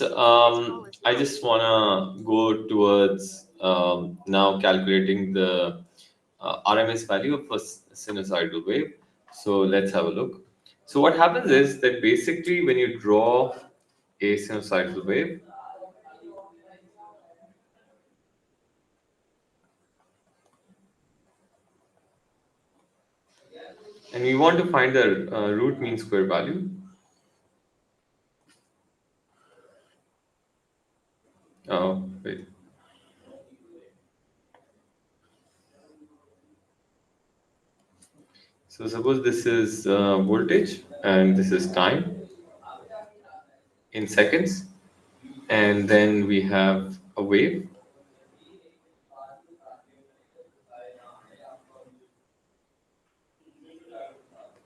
I just want to go towards now calculating the RMS value of a sinusoidal wave. So let's have a look. So what happens is that basically when you draw a sinusoidal wave, and we want to find the root mean square value. Oh, wait. So suppose this is voltage and this is time in seconds, and then we have a wave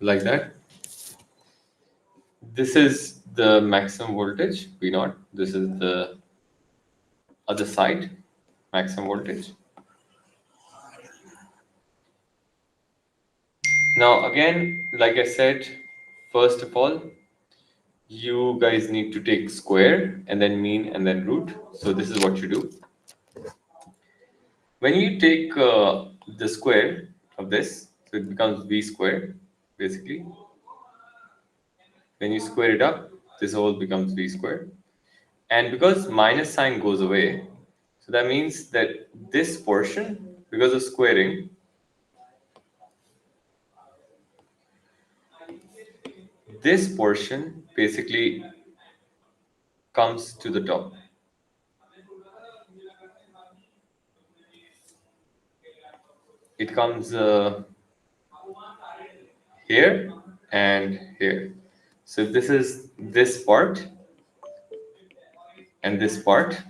like that. This is the maximum voltage, V naught. This is the other side, maximum voltage. Now, again, like I said, first of all, you guys need to take square and then mean and then root. So this is what you do. When you take the square of this, so it becomes V squared, basically. When you square it up, this whole becomes V squared. And because minus sign goes away, so that means that this portion, because of squaring, this portion basically comes to the top. It comes here and here. So if this is this part and this part,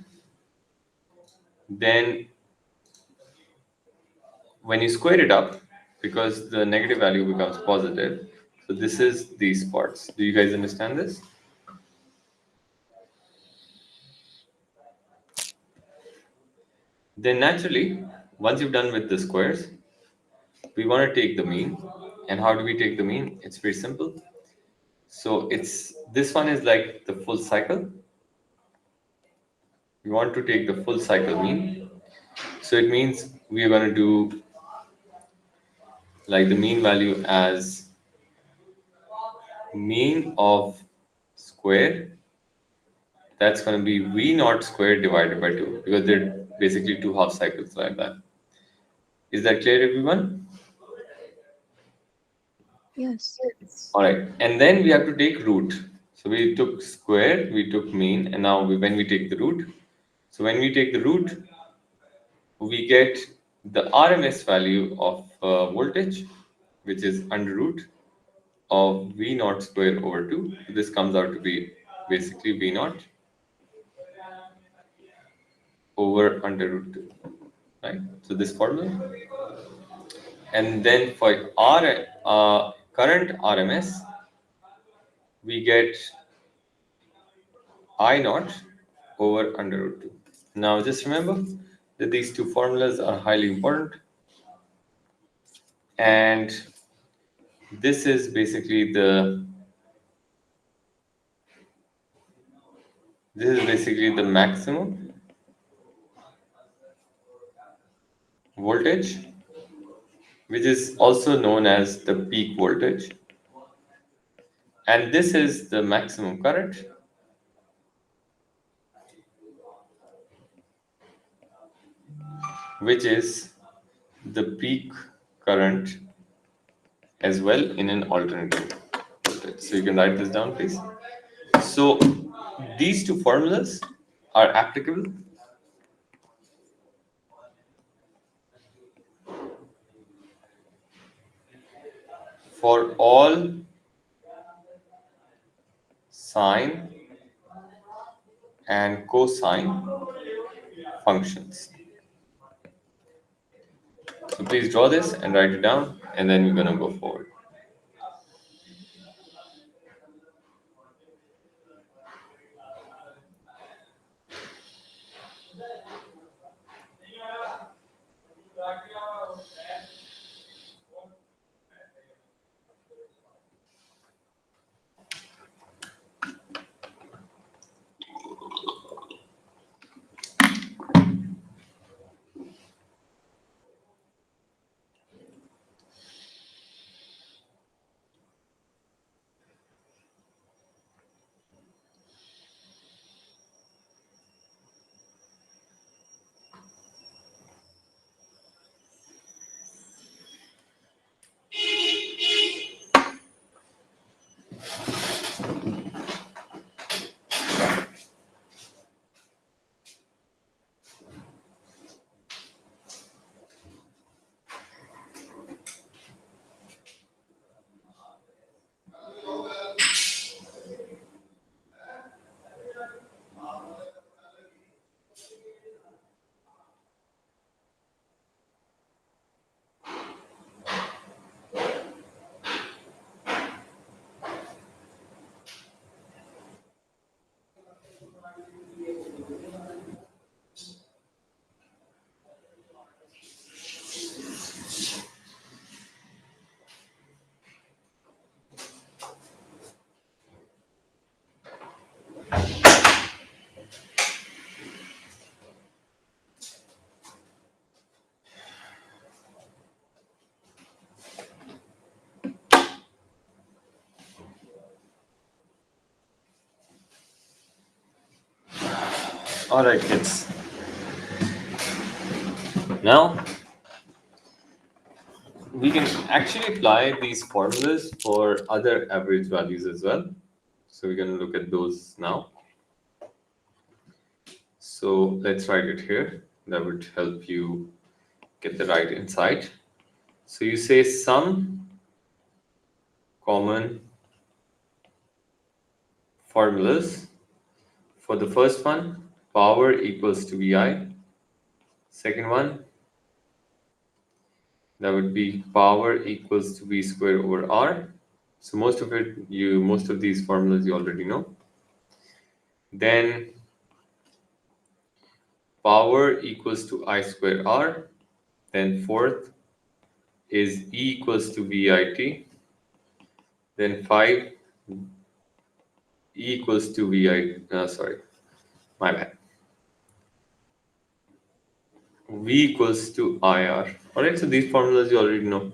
then when you square it up, because the negative value becomes positive, so this is these parts. Do you guys understand this? Then naturally, once you've done with the squares, we want to take the mean. And how do we take the mean? It's very simple. So it's this one is like the full cycle. We want to take the full cycle mean. So it means we are going to do like the mean value as mean of square. That's going to be V naught squared divided by 2 because they're basically two half cycles like that. Is that clear, everyone? Yes. All right. And then we have to take root. So we took square, we took mean, and now when we take the root, so when we take the root, we get the RMS value of voltage, which is under root of V naught square over 2. So this comes out to be basically V naught over under root 2, right? So this formula. And then for current RMS, we get I naught over under root 2. Now just remember that these two formulas are highly important, and this is basically the maximum voltage, which is also known as the peak voltage, and this is the maximum current, which is the peak current as well in an alternating voltage. So you can write this down, please. So these two formulas are applicable for all sine and cosine functions. So please draw this and write it down, and then we're gonna go forward. All right, kids. Now we can actually apply these formulas for other average values as well. So we're going to look at those now. So let's write it here. That would help you get the right insight. So you say some common formulas. For the first one, power equals to VI. Second one, that would be power equals to V square over R. So most of these formulas you already know. Then power equals to I square R. Then fourth is E equals to VIT. Then 5, E equals to VI, sorry, my bad. V equals to IR. Alright, so these formulas you already know.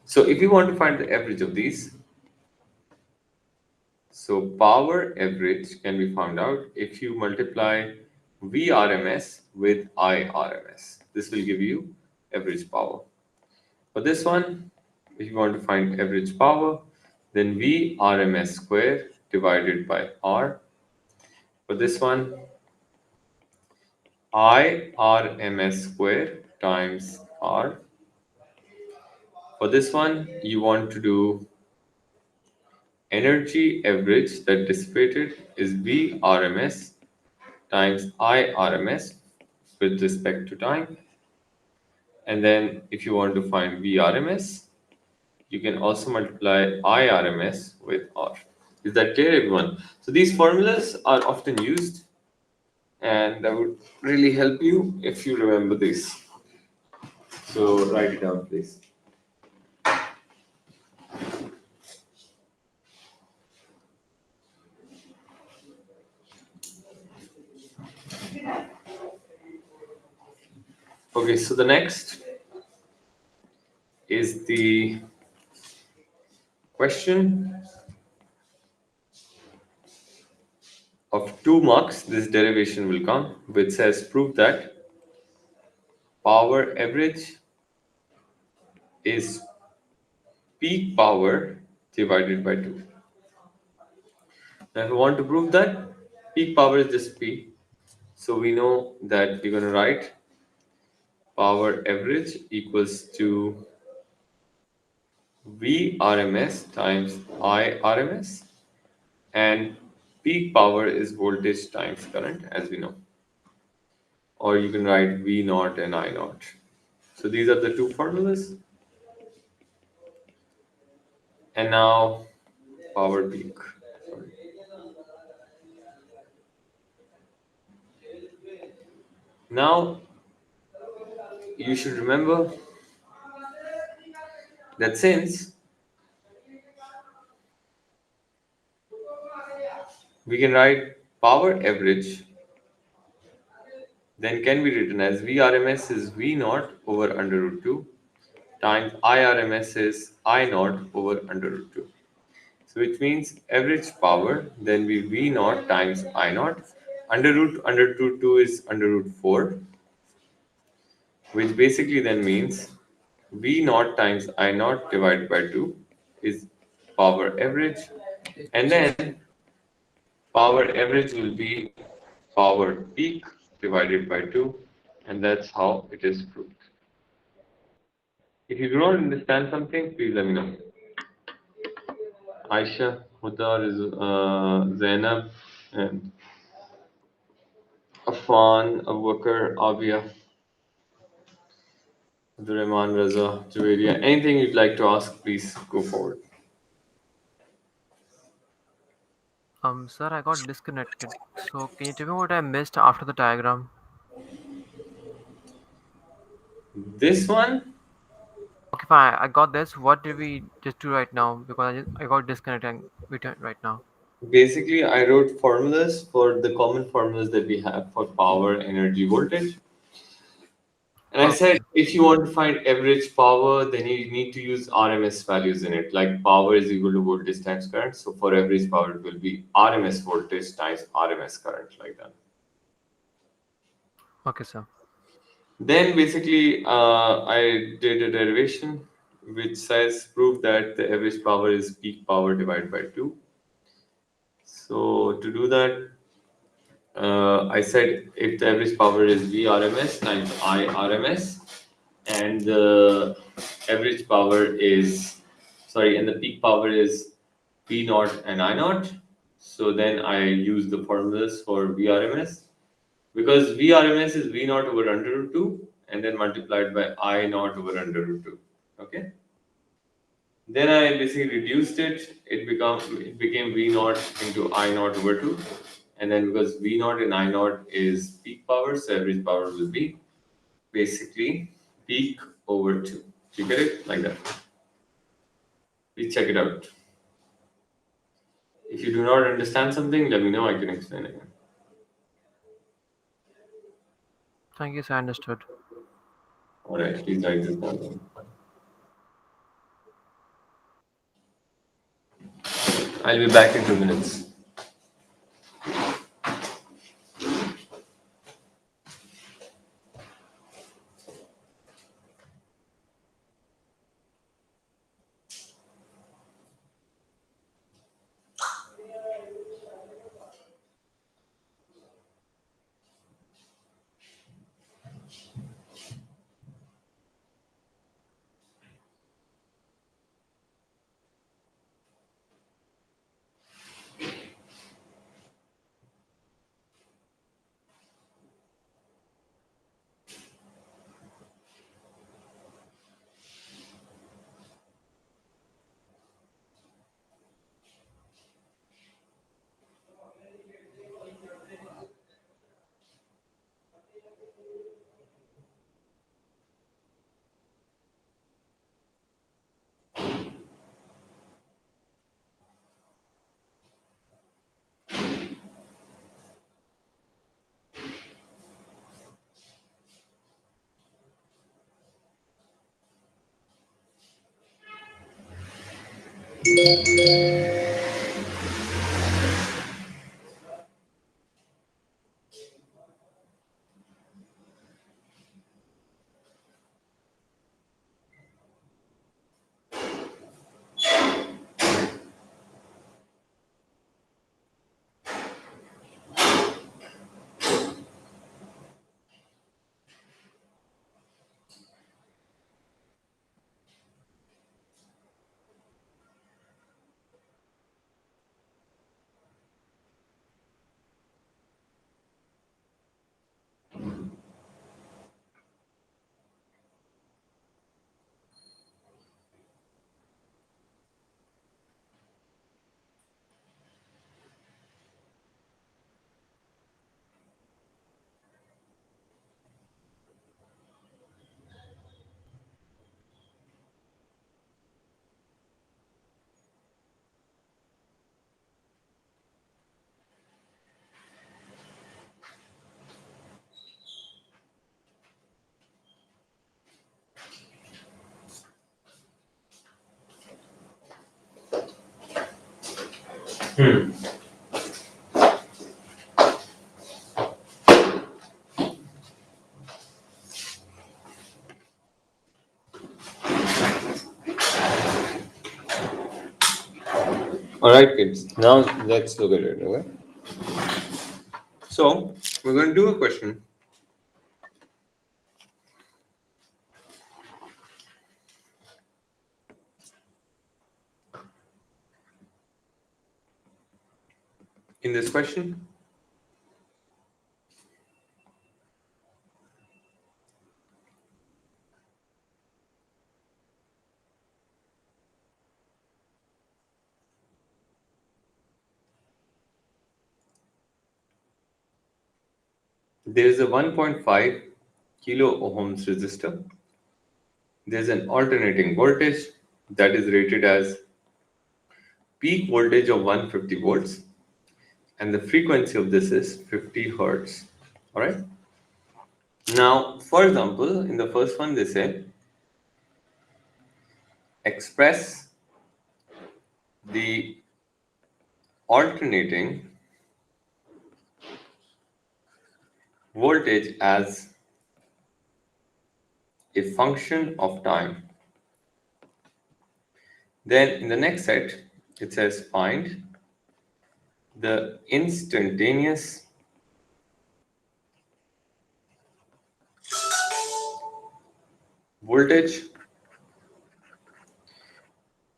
So if you want to find the average of these, so power average can be found out if you multiply VRMS with IRMS. This will give you average power. For this one, if you want to find average power, then VRMS square divided by R. For this one, IRMS square times R. For this one, you want to do energy average that dissipated is VRMS times IRMS with respect to time. And then if you want to find VRMS, you can also multiply IRMS with R. Is that clear, everyone? So these formulas are often used, and that would really help you if you remember this. So write it down, please. Okay, so the next is the question of 2 marks. This derivation will come, which says prove that power average is peak power divided by 2. Now, if we want to prove that, peak power is just P. So we know that we're going to write power average equals to VRMS times IRMS, and peak power is voltage times current, as we know. Or you can write V naught and I naught. So these are the two formulas. And now power peak. Sorry. Now you should remember that since we can write power average, then can be written as VRMS is V naught over under root 2 times IRMS is I naught over under root 2. So which means average power then be V naught times I naught. Under root 2 is under root 4, which basically then means V naught times I naught divided by 2 is power average, and then power average will be power peak divided by 2, and that's how it is proved. If you do not understand something, please let me know. Aisha, Hudar, Zainab, and Afan, Abubakar, Abia, Abdurrahman, Raza, Javeria. Anything you'd like to ask, please go forward. Sir, I got disconnected. So can you tell me what I missed after the diagram? This one, Okay, fine. I got this. What did we just do right now? Because I got disconnected and returned right now. basically, I wrote formulas for the common formulas that we have for power, energy, voltage. And I said, Okay. if you want to find average power, then you need to use RMS values in it. Like power is equal to voltage times current. So for average power, it will be RMS voltage times RMS current, like that. Okay, sir. Then basically, I did a derivation which says prove that the average power is peak power divided by 2. So to do that, I said if the average power is V.R.M.S times I.R.M.S, and the average power is, sorry, and the peak power is V naught and I naught. So then I use the formulas for VRMS, because VRMS is V naught over under root 2 and then multiplied by I naught over under root 2. Okay. Then I basically reduced it. It became V naught into I naught over 2. And then because V naught and I naught is peak power, so average power will be basically peak over 2. You get it? Like that. Please check it out. If you do not understand something, let me know. I can explain again. Thank you, sir. Understood. Alright, please write this down. I'll be back in 2 minutes. Alright, kids. Now let's look at it. Okay. So we're going to do a question. In this question, there is a 1.5 kilo ohms resistor. There's an alternating voltage that is rated as peak voltage of 150 volts, and the frequency of this is 50 hertz. All right. Now, for example, in the first one, they say express the alternating voltage as a function of time. Then in the next set, it says find the instantaneous voltage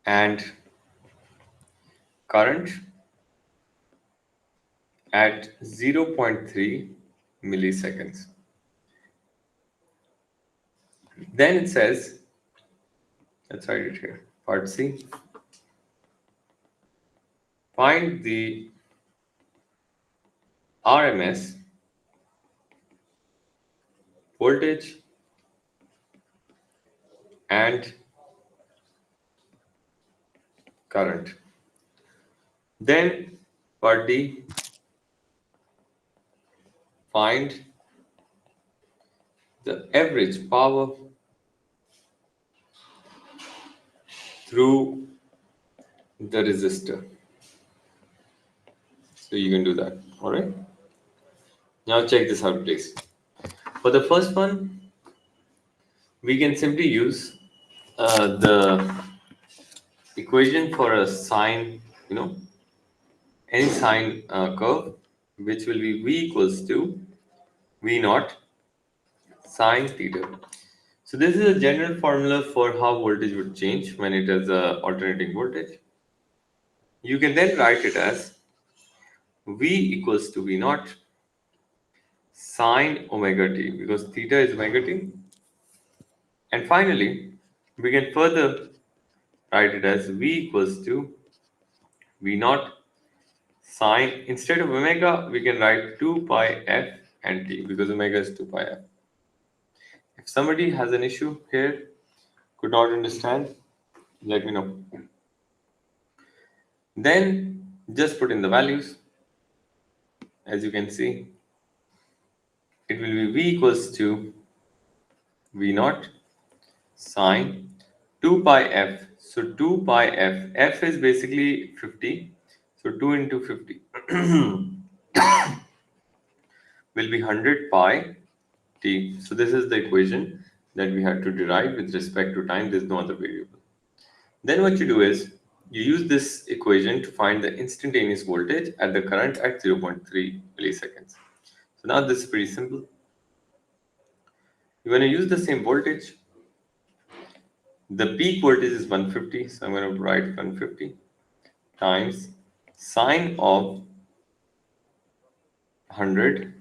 and current at zero point 0.3 milliseconds. Then it says, let's write it here, part C, find the RMS voltage and current. Then part D, find the average power through the resistor. So you can do that. All right. Now check this out, please. For the first one, we can simply use the equation for a sine, any sine curve, which will be V equals to V naught sine theta. So this is a general formula for how voltage would change when it is a alternating voltage. You can then write it as V equals to V naught sine omega t, because theta is omega t. And finally, we can further write it as V equals to V naught sine, instead of omega, we can write 2 pi f and t, because omega is 2 pi f. If somebody has an issue here, could not understand, let me know. Then just put in the values. As you can see, it will be V equals to V naught sine 2 pi f. So 2 pi f, f is basically 50. So 2 into 50 will be 100 pi t. So this is the equation that we had to derive with respect to time. There's no other variable. Then what you do is you use this equation to find the instantaneous voltage at the current at zero point 0.3 milliseconds. So now this is pretty simple. You're going to use the same voltage. The peak voltage is 150, so I'm going to write 150 times sine of 100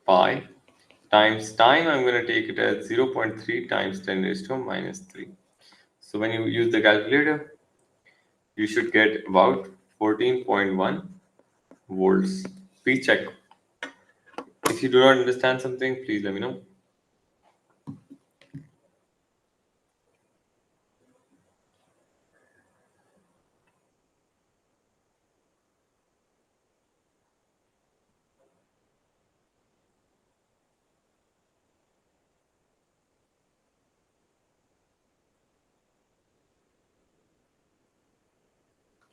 pi times time. I'm going to take it as zero point 0.3 times 10 raised to minus 3. So when you use the calculator, you should get about 14.1 volts. Please check. If you do not understand something, please let me know.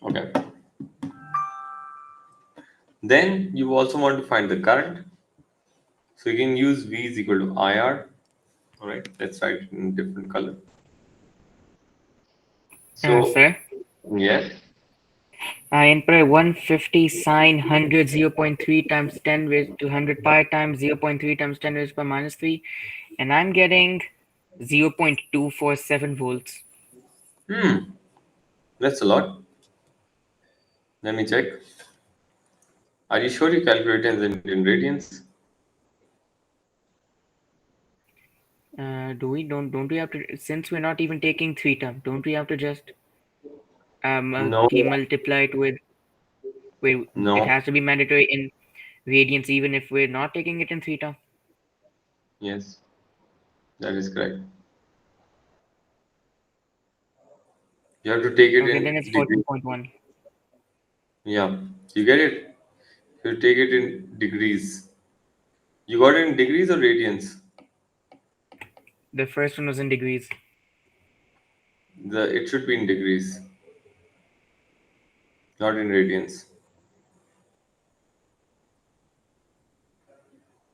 Okay. Then you also want to find the current. So you can use V is equal to IR. All right, let's write it in different color. So, Sir, yes, I input 150 sine 100 0.3 times 10 raised to 100 pi times 0.3 times 10 raised by minus 3, and I'm getting 0.247 volts. that's a lot. Let me check. Are you sure you calculated in radians? Don't we have to, since we're not even taking theta, don't we have to just No, multiply it with, it no, has to be mandatory in radians even if we're not taking it in theta? yes, that is correct. You have to take it Okay, then it's in degree. 14.1. Yeah, you get it. You take it in degrees. You got it in degrees or radians? The first one was in degrees. It should be in degrees, not in radians.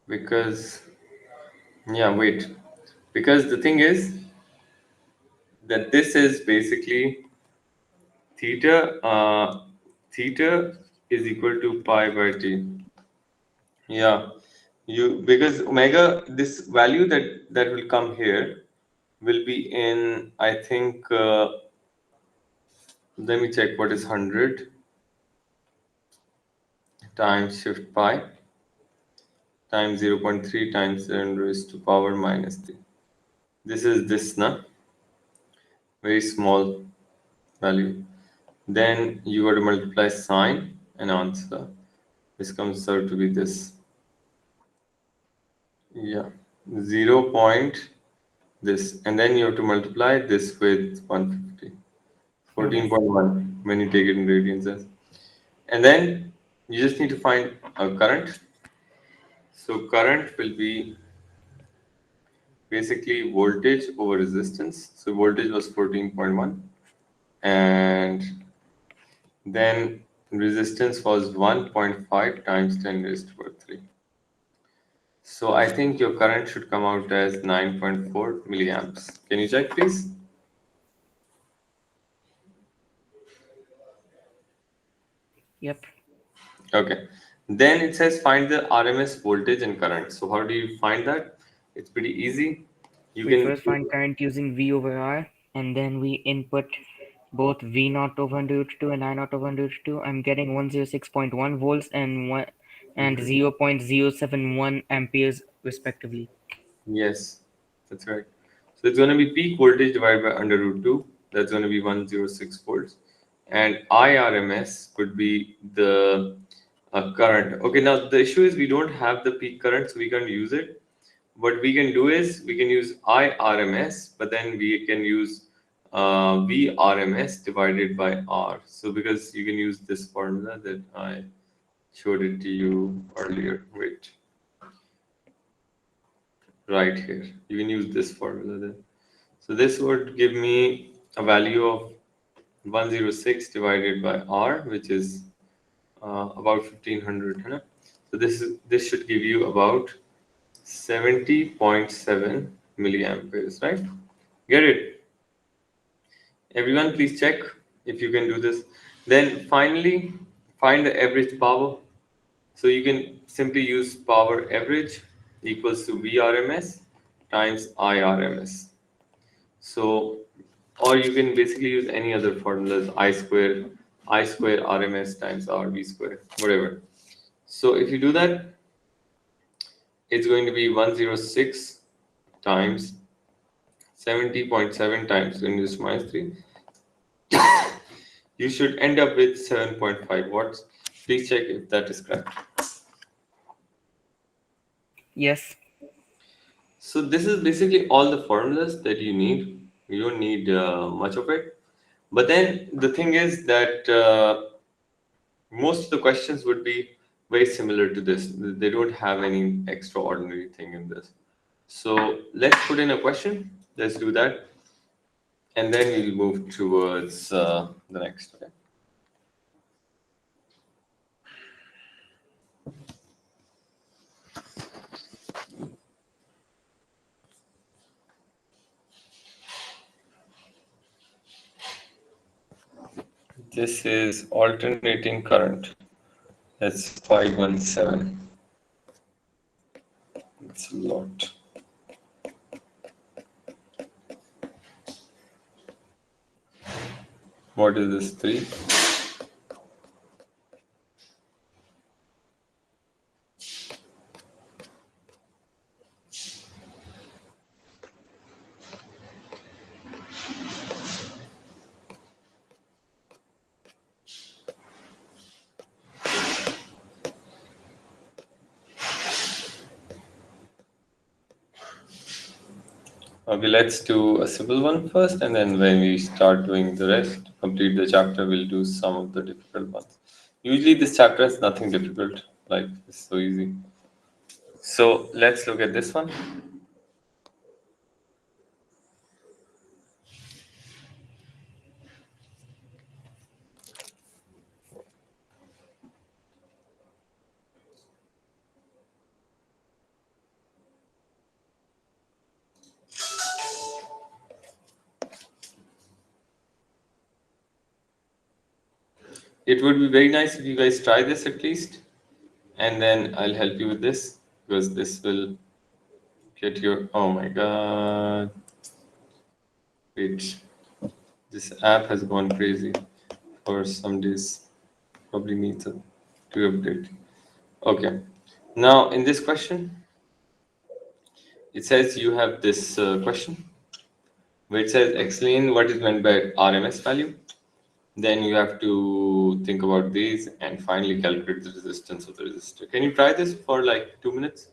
because yeah, wait. Because the thing is that this is basically theta. Theta is equal to pi by t. Yeah, you because omega, this value that will come here will be in, I think. Let me check what is 100 times shift pi times 0.3 times 10 raised to power minus 3. This is this, na, very small value. Then you got to multiply sine and answer. This comes out to be this. Yeah, 0 point this. And then you have to multiply this with 150. Okay. 14.1 when you take it in radians. Yes. And then you just need to find a current. So current will be basically voltage over resistance. So voltage was 14.1 and then resistance was 1.5 times 10 raised to power 3. So I think your current should come out as 9.4 milliamps. Can you check, please? Yep. Okay. Then it says find the RMS voltage and current. So how do you find that? It's pretty easy. You We can, first find current using V over R, and then we input both V naught over under root 2 and I naught over under root 2. I'm getting 106.1 volts and 0.071 amperes respectively. yes, that's right. So it's going to be peak voltage divided by under root 2. That's going to be 106 volts. And IRMS could be the current. Okay, now the issue is we don't have the peak current, so we can't use it. What we can do is we can use IRMS, but then we can use VRMS divided by R. So because you can use this formula that I showed it to you earlier. Wait, right here. You can use this formula then. So this would give me a value of 106 divided by R, which is about 1500. Hai na? So this should give you about 70.7 milliamperes, right? Get it? Everyone, please check if you can do this. Then finally, find the average power. So you can simply use power average equals to VRMS times IRMS. So, or you can basically use any other formulas, I square RMS times RV square, whatever. So if you do that, it's going to be 106 times 70.7 times 10 to the minus 3. You should end up with 7.5 watts. Please check if that is correct. Yes. So this is basically all the formulas that you need. You don't need much of it. But then the thing is that most of the questions would be very similar to this. They don't have any extraordinary thing in this. So let's put in a question. Let's do that. And then we'll move towards the next. Okay? This is alternating current. That's 517. It's a lot. What is this? 3? Okay, let's do a simple one first, and then when we start doing the rest, complete the chapter, we'll do some of the difficult ones. Usually, this chapter is nothing difficult, like it's so easy. So, let's look at this one. It would be very nice if you guys try this at least, and then I'll help you with this because this will get your. Oh my god! Wait, this app has gone crazy for some days. Probably needs to update. Okay. Now in this question, it says you have this question where it says explain what is meant by RMS value. Then you have to think about these and finally calculate the resistance of the resistor. Can you try this for like 2 minutes?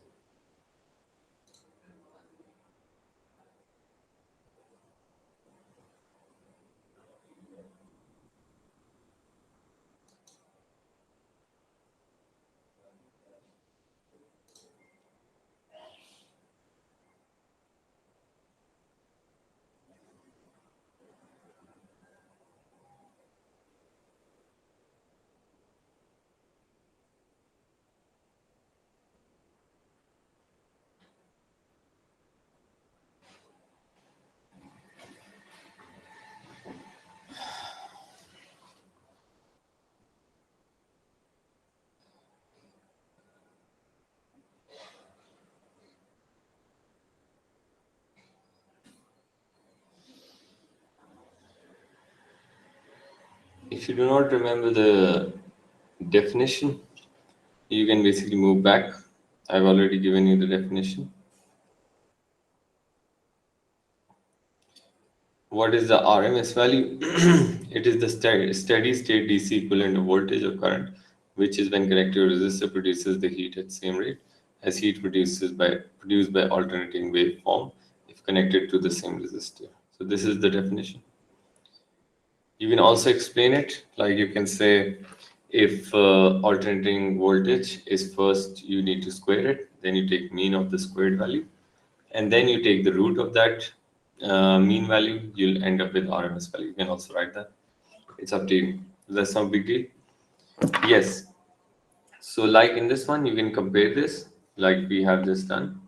If you do not remember the definition, you can basically move back. I've already given you the definition. What is the RMS value? It is the steady state DC equivalent of voltage or current, which is when connected to a resistor produces the heat at same rate as heat produced by alternating waveform if connected to the same resistor. So this is the definition. You can also explain it like you can say if alternating voltage is first, you need to square it, then you take mean of the squared value, and then you take the root of that mean value, you'll end up with RMS value. You can also write that. It's up to you. That's no big deal. Yes. So like in this one, you can compare this like we have just done.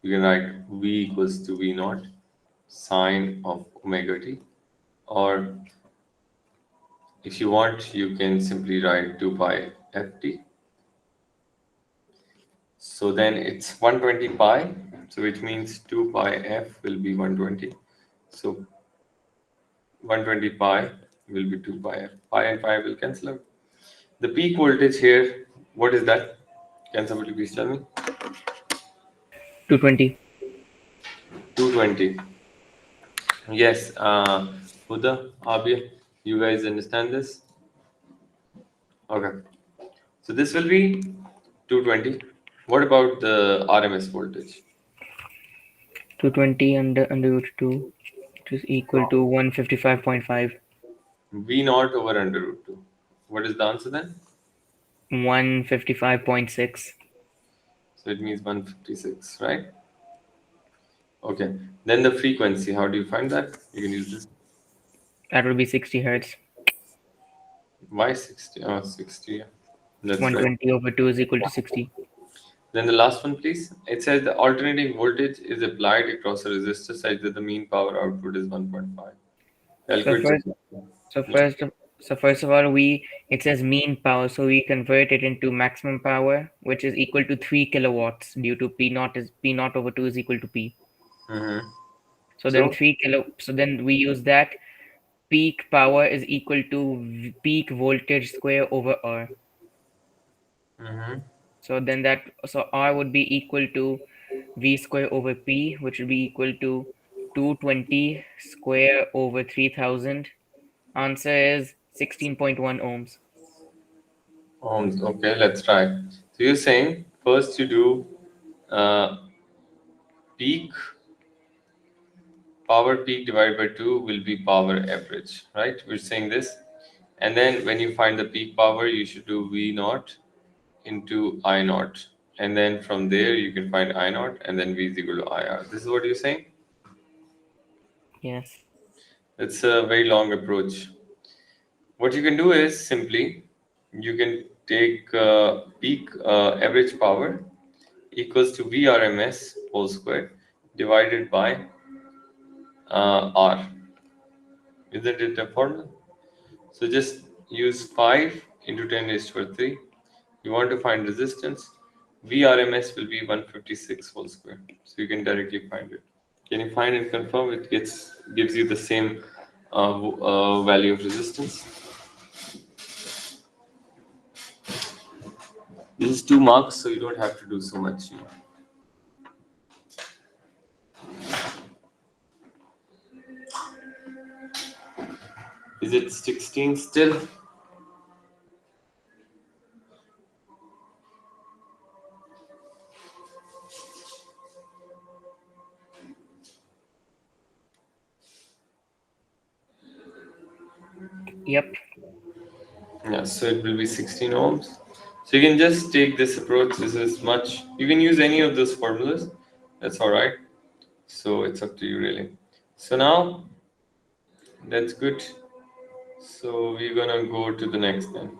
You can write V equals to V naught sine of omega t, or if you want, you can simply write 2 pi ft. So then it's 120 pi, so which means 2 pi f will be 120. So 120 pi will be 2 pi f. Pi and pi will cancel out. The peak voltage here, what is that? Can somebody please tell me? 220. 220. Yes, Huda, Abia, you guys understand this? Okay. So this will be 220. What about the RMS voltage? 220 under root 2, which is equal to 155.5. V naught over under root 2. What is the answer then? 155.6. So it means 156, right? Okay. Then the frequency, how do you find that? You can use this. That would be 60 hertz. Why 60? Oh, 60. Yeah. That's right. 120 over 2 is equal to 60. Then the last one, please. It says the alternating voltage is applied across a resistor such that the mean power output is 1.5. So Calculate first, the. so Yeah. first, so first of all, it says mean power, so we convert it into maximum power, which is equal to 3 kilowatts due to P naught over 2 is equal to P. Mm-hmm. So, So then we use that peak power is equal to peak voltage square over R. mm-hmm. So R would be equal to V square over P, which would be equal to 220 square over 3000. Answer is 16.1 ohms. Okay, let's try. So you're saying first you do uh, peak power peak divided by 2 will be power average, right? We're saying this. And then when you find the peak power, you should do V naught into I naught. And then from there, you can find I naught and then V is equal to IR. This is what you're saying? Yes. It's a very long approach. What you can do is simply you can take peak average power equals to VRMS whole square divided by R. Isn't it a formula? So just use 5 into 10 raised to power 3. You want to find resistance. VRMS will be 156 whole square. So you can directly find it. Can you find and confirm it gives you the same value of resistance? This is 2 marks, so you don't have to do so much. Is it 16 still? Yep. Yeah, so it will be 16 ohms. So you can just take this approach. This is much. You can use any of those formulas. That's all right. So it's up to you, really. So now that's good. So we're gonna go to the next then.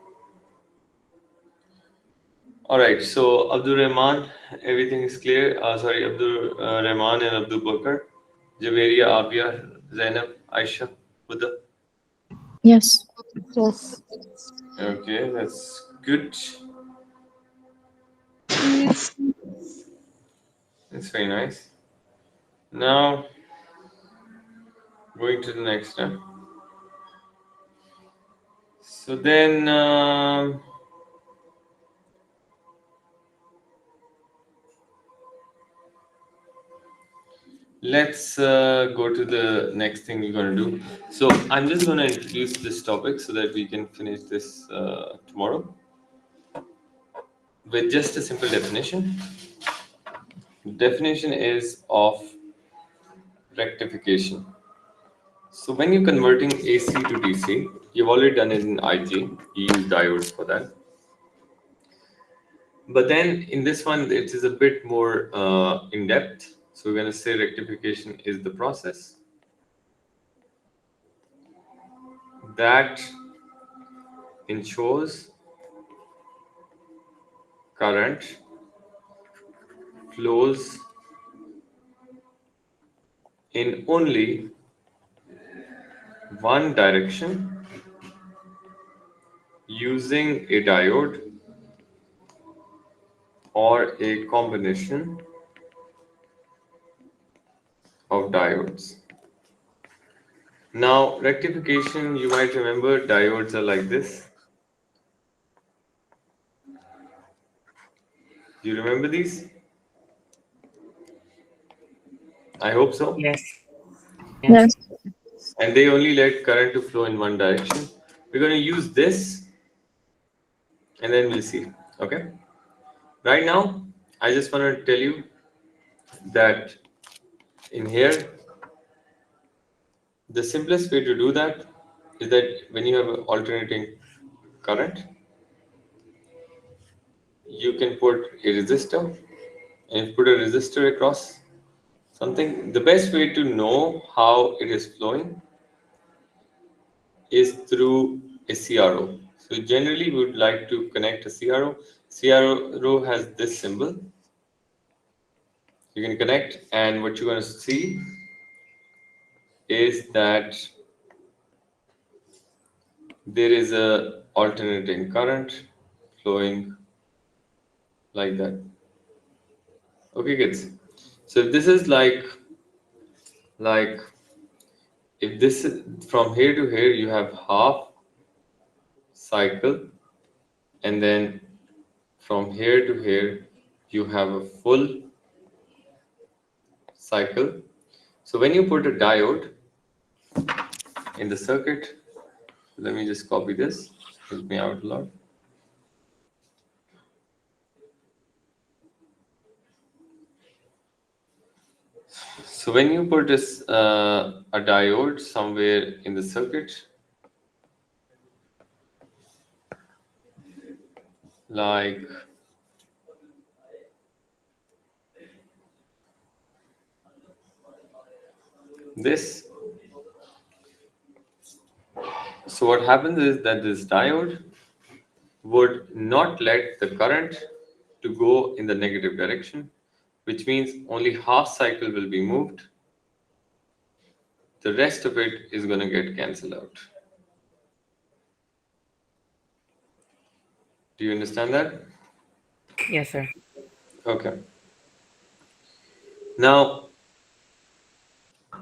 All right. So Abdul Rahman, everything is clear. Sorry, Abdul Rahman and Abdul Bakr, Javeria, Abia, Zainab, Aisha, Huda. Yes. Yes. Okay, that's good. Yes. That's very nice. Now going to the next step. So then let's go to the next thing we're going to do. So I'm just going to introduce this topic so that we can finish this tomorrow with just a simple definition. Definition is of rectification. So when you're converting AC to DC, you've already done it in IG. You use diodes for that. But then in this one, it is a bit more in depth. So we're going to say rectification is the process that ensures current flows in only one direction using a diode or a combination of diodes. Now, rectification, you might remember diodes are like this. Do you remember these? I hope so. Yes. Yes. Yes. And they only let current to flow in one direction. We're going to use this and then we'll see. Okay. Right now, I just want to tell you that in here, the simplest way to do that is that when you have an alternating current, you can put a resistor, and if you put a resistor across something, the best way to know how it is flowing is through a CRO. So generally we would like to connect a CRO. CRO has this symbol. You can connect, and what you're going to see is that there is a alternating current flowing like that. Okay, kids. So if this is like if this is from here to here, you have half cycle, and then from here to here, you have a full cycle. So when you put a diode in the circuit, let me just copy this. Help me out a lot. So when you put this a diode somewhere in the circuit, like this, so what happens is that this diode would not let the current to go in the negative direction, which means only half cycle will be moved. The rest of it is going to get cancelled out. Do you understand that? Yes, sir. Okay. Now,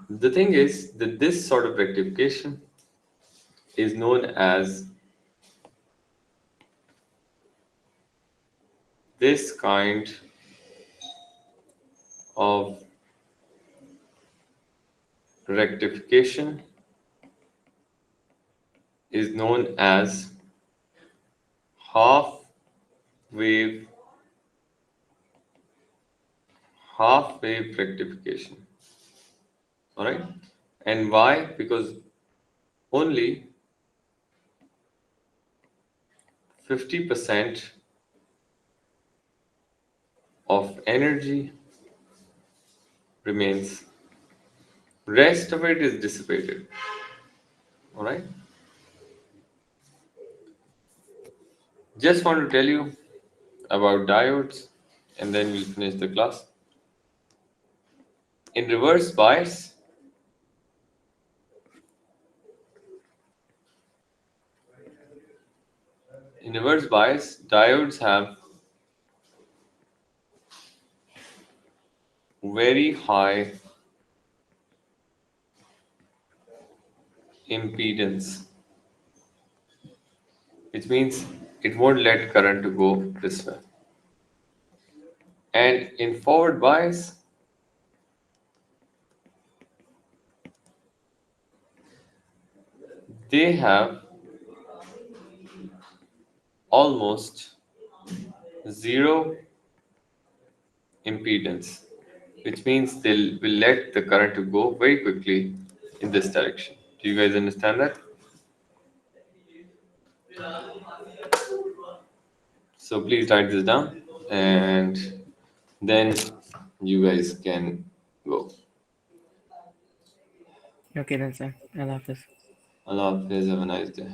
the thing is that this sort of rectification is known as this kind of rectification is known as half wave half wave rectification. All right. And why? Because only 50% of energy remains. Rest of it is dissipated. All right. Just want to tell you about diodes and then we'll finish the class. In reverse bias, diodes have very high impedance, which means it won't let current to go this way. And in forward bias, they have almost zero impedance, which means they will let the current to go very quickly in this direction. Do you guys understand that? So please write this down and then you guys can go. Okay then, sir. Allah Hafiz. Allah Hafiz, have a nice day.